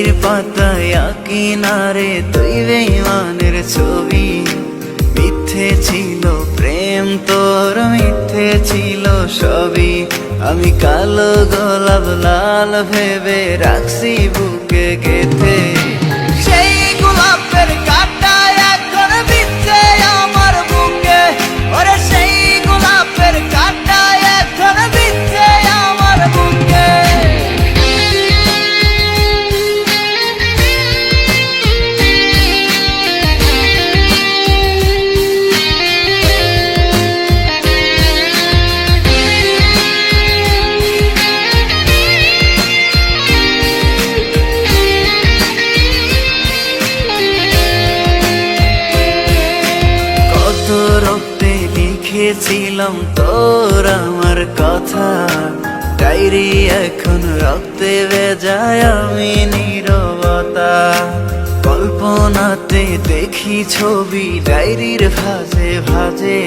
ডায়েরির পাতায় কিনারে তুই বেঈমানের ছবি। মিথ্যে ছিল প্রেম তোর, মিথ্যে ছিল সবই। আমি কালো গোলাপ লাল ভেবে রাখছি বুকে গেথে। সেই গোলাপের কাঁটা এখন বিচ্ছে আমার বুকে, ওরে সেই গোলাপের কাঁটা এখন বিচ্ছে আমার বুকে। রক্তে লিখেছিলাম তোর আমার কথা, ডায়েরি এখন রক্তে ভেজায় আমি নীরবতা। কল্পনাতে দেখি ছবি ডায়েরির ভাঁজে ভাঁজে,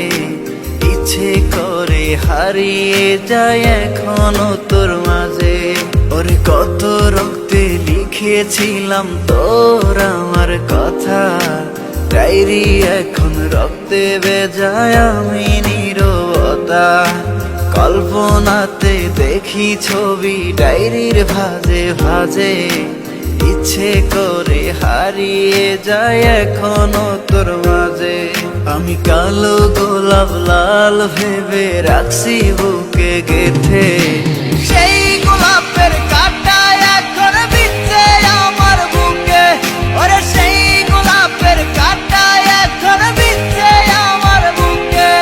ইচ্ছে করে হারিয়ে যায় এখনো তোর মাঝে। ওরে কত রক্তে লিখেছিলাম তোর আমার কথা, ডায়েরি এখন রক্তে ভেজায় আমি নীরবতা। কল্পনাতে দেখি ছবি ডায়েরির ভাঁজে ভাঁজে, ইচ্ছে করে হারিয়ে যায় এখনো তোর মাঝে। আমি কালো গোলাপ লাল ভেবে রাখছি বুকে গেথে। সেই গোলাপের কাঁটা এখন বিচ্ছে আমার বুকে, ওরে সেই গোলাপের কাঁটা এখন বিচ্ছে আমার বুকে।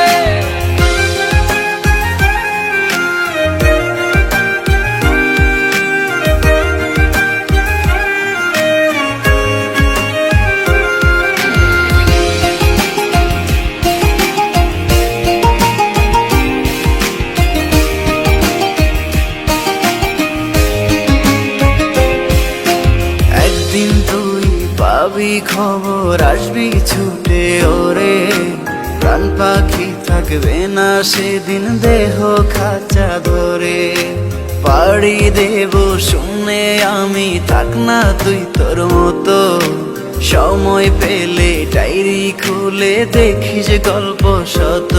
একদিন তুই পাবি খবর, আসবি ছুটে ওরে। প্রাণ পাখি থাকবে না সেদিন দেহ খাঁচা ধরে। পাড়ি দেব শুনে আমি, থাক না তুই তোর মতো। সময় পেলে ডায়েরি খুলে দেখিস গল্প শত।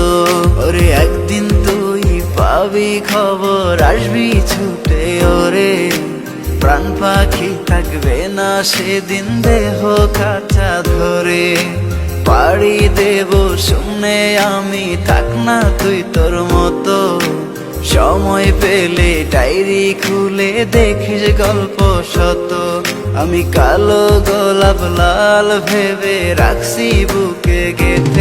ওরে একদিন তুই পাবি খবর, আসবি ছুটে ওরে। প্রাণ পাখি থাকবে না সেদিন দেহ খাঁচা ধরে। পাড়ি দেব শুনে আমি, থাক না তুই তোর মতো। সময় পেলে ডায়েরি খুলে দেখিস গল্প শত। আমি কালো গোলাপ লাল ভেবে রাখছি বুকে গেথে।